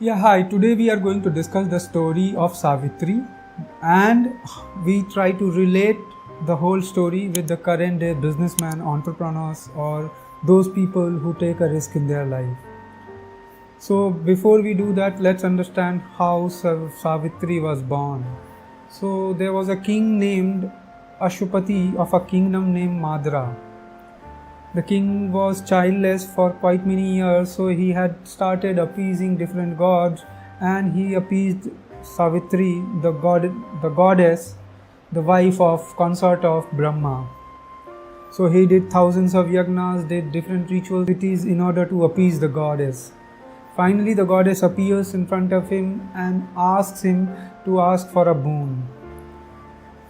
Yeah, hi. Today we are going to discuss the story of Savitri and we try to relate the whole story with the current day businessmen, entrepreneurs, or those people who take a risk in their life. So, before we do that, let's understand how Savitri was born. So, there was a king named Ashupati of a kingdom named Madra. The king was childless for quite many years, so he had started appeasing different gods, and he appeased Savitri, the goddess, the wife of consort of Brahma. So he did thousands of yagnas, did different ritual activities in order to appease the goddess. Finally, the goddess appears in front of him and asks him to ask for a boon.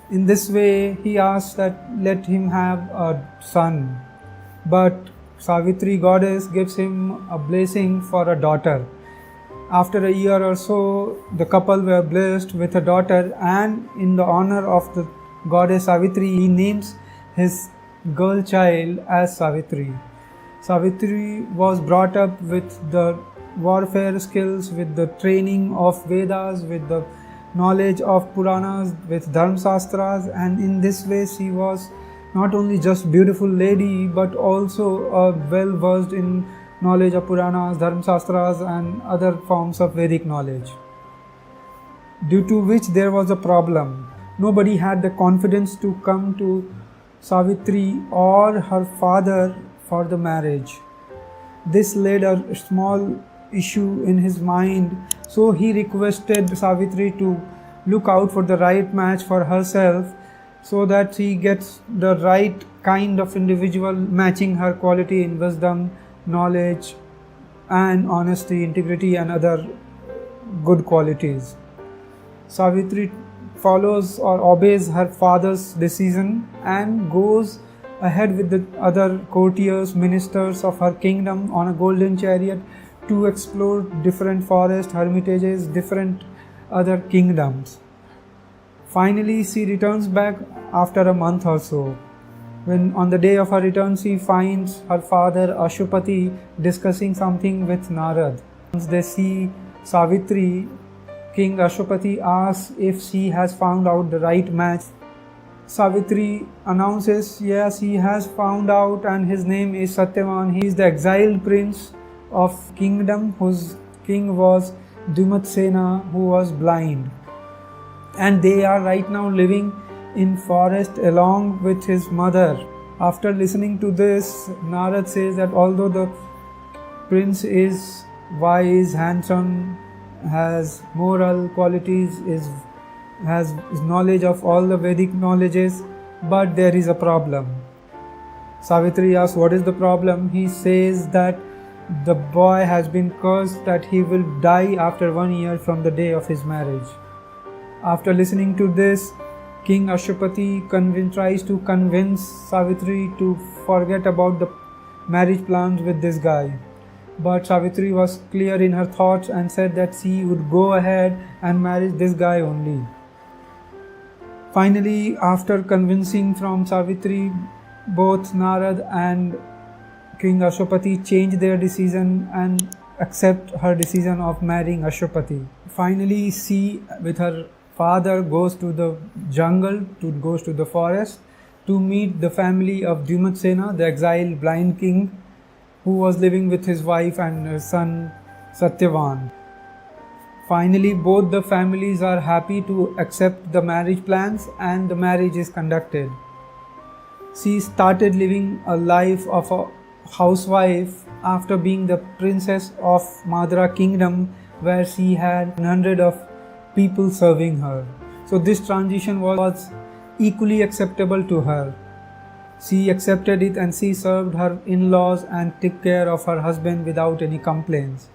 In this way, he asks that let him have a son. But Savitri goddess gives him a blessing for a daughter. After a year or so, the couple were blessed with a daughter, and in the honor of the goddess Savitri, he names his girl child as Savitri. Savitri was brought up with the warfare skills, with the training of Vedas, with the knowledge of Puranas, with Dharma Shastras, and in this way she was not only just beautiful lady but also well versed in knowledge of Puranas, Dharma Shastras and other forms of Vedic knowledge. Due to which there was a problem. Nobody had the confidence to come to Savitri or her father for the marriage. This led a small issue in his mind, so he requested Savitri to look out for the right match for herself, so that she gets the right kind of individual matching her quality in wisdom, knowledge and honesty, integrity and other good qualities. Savitri follows or obeys her father's decision and goes ahead with the other courtiers, ministers of her kingdom on a golden chariot to explore different forests, hermitages, different other kingdoms. Finally, she returns back after a month or so. When on the day of her return, she finds her father Ashupati discussing something with Narad. Once they see Savitri, King Ashupati asks if she has found out the right match. Savitri announces, yes, he has found out, and his name is Satyavan. He is the exiled prince of kingdom whose king was Dumatsena, who was blind. And they are right now living in forest along with his mother. After listening to this, Narad says that although the prince is wise, handsome, has moral qualities, has knowledge of all the Vedic knowledges, but there is a problem. Savitri asks, what is the problem? He says that the boy has been cursed, that he will die after 1 year from the day of his marriage. After listening to this, King Ashupati tries to convince Savitri to forget about the marriage plans with this guy. But Savitri was clear in her thoughts and said that she would go ahead and marry this guy only. Finally, after convincing from Savitri, both Narad and King Ashupati change their decision and accept her decision of marrying Ashupati. Finally, she with her father goes to the jungle, goes to the forest to meet the family of Dumatsena, the exiled blind king who was living with his wife and her son Satyavan. Finally, both the families are happy to accept the marriage plans and the marriage is conducted. She started living a life of a housewife after being the princess of Madra kingdom, where she had 100 of people serving her. So this transition was equally acceptable to her. She accepted it and she served her in-laws and took care of her husband without any complaints.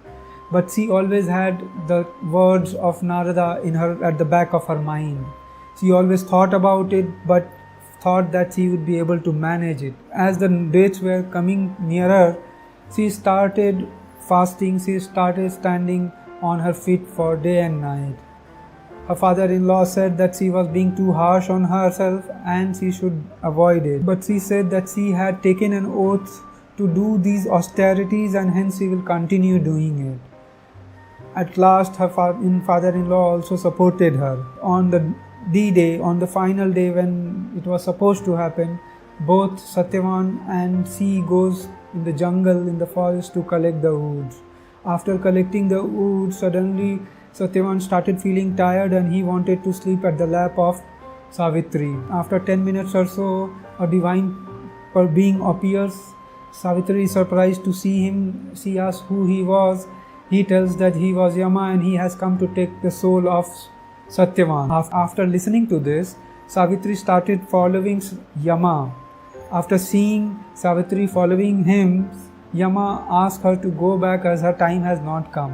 But she always had the words of Narada at the back of her mind. She always thought about it, but thought that she would be able to manage it. As the dates were coming nearer, she started fasting, she started standing on her feet for day and night. Her father-in-law said that she was being too harsh on herself and she should avoid it. But she said that she had taken an oath to do these austerities and hence she will continue doing it. At last, her father-in-law also supported her. On the D-Day, on the final day when it was supposed to happen, both Satyavan and she goes in the jungle, in the forest to collect the wood. After collecting the wood, suddenly Satyavan started feeling tired and he wanted to sleep at the lap of Savitri. After 10 minutes or so, a divine being appears. Savitri is surprised to see him. She asks who he was. He tells that he was Yama and he has come to take the soul of Satyavan. After listening to this, Savitri started following Yama. After seeing Savitri following him, Yama asked her to go back as her time has not come.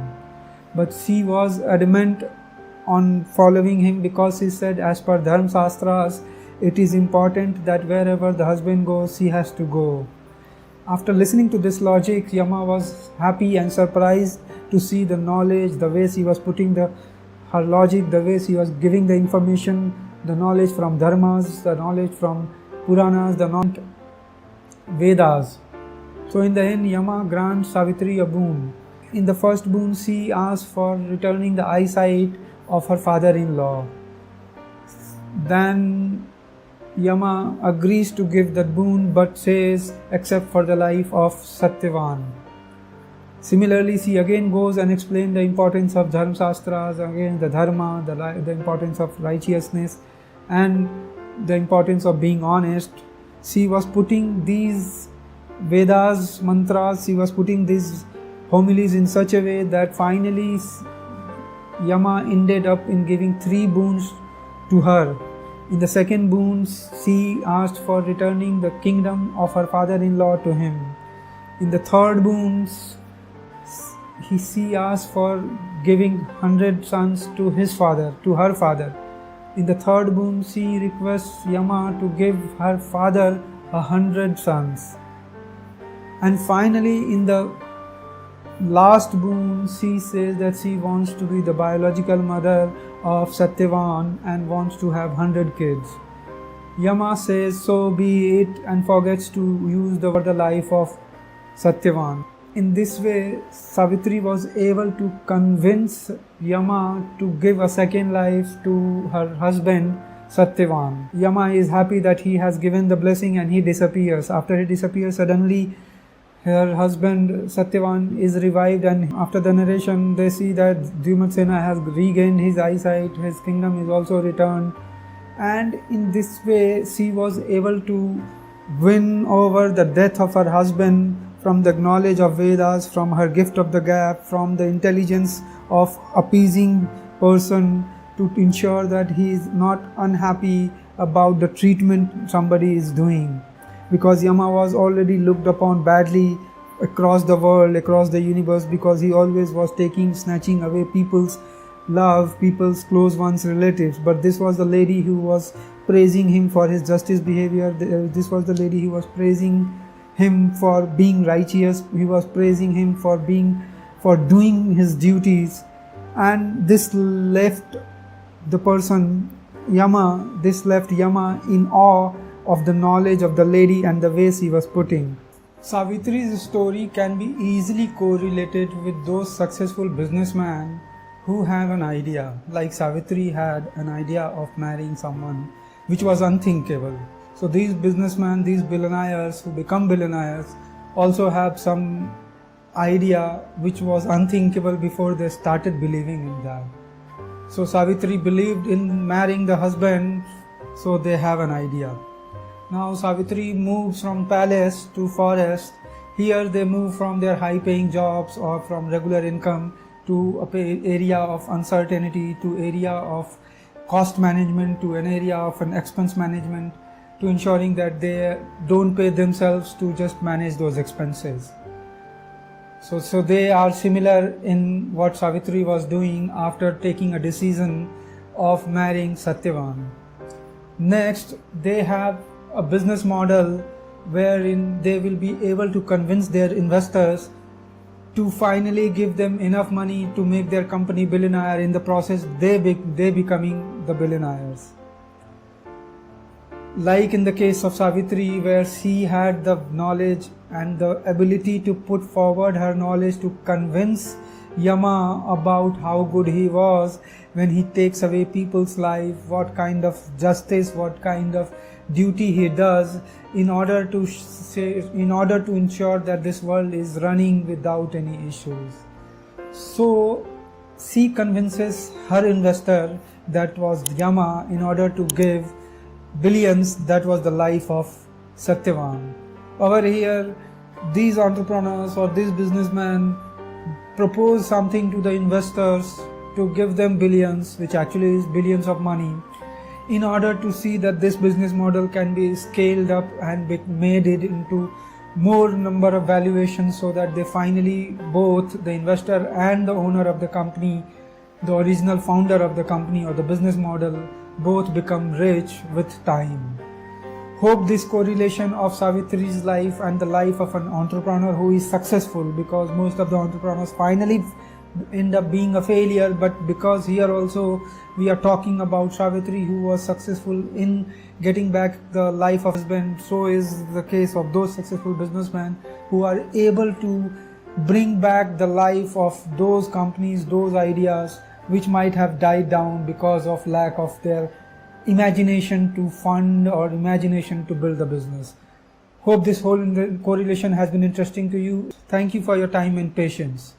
But she was adamant on following him because she said, as per Dharma Shastras, it is important that wherever the husband goes, she has to go. After listening to this logic, Yama was happy and surprised to see the knowledge, the way she was putting her logic, the way she was giving the information, the knowledge from dharmas, the knowledge from Puranas, the knowledge Vedas. So in the end, Yama grants Savitri a boon. In the first boon, she asks for returning the eyesight of her father-in-law. Then Yama agrees to give that boon but says except for the life of Satyavan. Similarly, she again goes and explains the importance of Dharma Shastras, again the Dharma, the importance of righteousness and the importance of being honest. She was putting these Vedas, mantras, she was putting these homilies in such a way that finally Yama ended up in giving 3 boons to her. In the second boon, she asked for returning the kingdom of her father-in-law to him. In the third boon, she asked for giving 100 sons to his father, to her father. In the third boon, she requests Yama to give her father 100 sons. And finally, in the last boon, she says that she wants to be the biological mother of Satyavan and wants to have 100 kids. Yama says so be it and forgets to use the life of Satyavan. In this way, Savitri was able to convince Yama to give a second life to her husband Satyavan. Yama is happy that he has given the blessing and he disappears. After he disappears, suddenly her husband Satyavan is revived, and after the narration they see that Dyumatsena has regained his eyesight, his kingdom is also returned, and in this way she was able to win over the death of her husband from the knowledge of Vedas, from her gift of the gap, from the intelligence of appeasing person, to ensure that he is not unhappy about the treatment somebody is doing. Because Yama was already looked upon badly across the world, across the universe, because he always was snatching away people's love, people's close ones, relatives. But this was the lady who was praising him for his justice behavior. This was the lady who was praising him for being righteous. He was praising him for doing his duties. And this left the person Yama, in awe of the knowledge of the lady and the way she was putting. Savitri's story can be easily correlated with those successful businessmen who have an idea, like Savitri had an idea of marrying someone which was unthinkable. So these businessmen, these billionaires who become billionaires also have some idea which was unthinkable before they started believing in that. So Savitri believed in marrying the husband, so they have an idea. Now Savitri moves from palace to forest. Here they move from their high-paying jobs or from regular income to an area of uncertainty, to area of cost management, to an area of an expense management, to ensuring that they don't pay themselves to just manage those expenses. So they are similar in what Savitri was doing after taking a decision of marrying Satyavan. Next, they have a business model wherein they will be able to convince their investors to finally give them enough money to make their company billionaire. In the process, they becoming the billionaires. Like in the case of Savitri, where she had the knowledge and the ability to put forward her knowledge to convince Yama about how good he was when he takes away people's life, what kind of justice, what kind of duty he does in order to ensure that this world is running without any issues. So she convinces her investor, that was Yama, in order to give billions. That was the life of Satyavan. Over here, these entrepreneurs or these businessmen propose something to the investors to give them billions, which actually is billions of money, in order to see that this business model can be scaled up and be made it into more number of valuations, so that they finally, both the investor and the owner of the company, the original founder of the company or the business model, both become rich with time. Hope this correlation of Savitri's life and the life of an entrepreneur who is successful, because most of the entrepreneurs finally end up being a failure, but because here also we are talking about Savitri, who was successful in getting back the life of husband, so is the case of those successful businessmen who are able to bring back the life of those companies, those ideas which might have died down because of lack of their imagination to fund or imagination to build the business. Hope this whole correlation has been interesting to you. Thank you for your time and patience.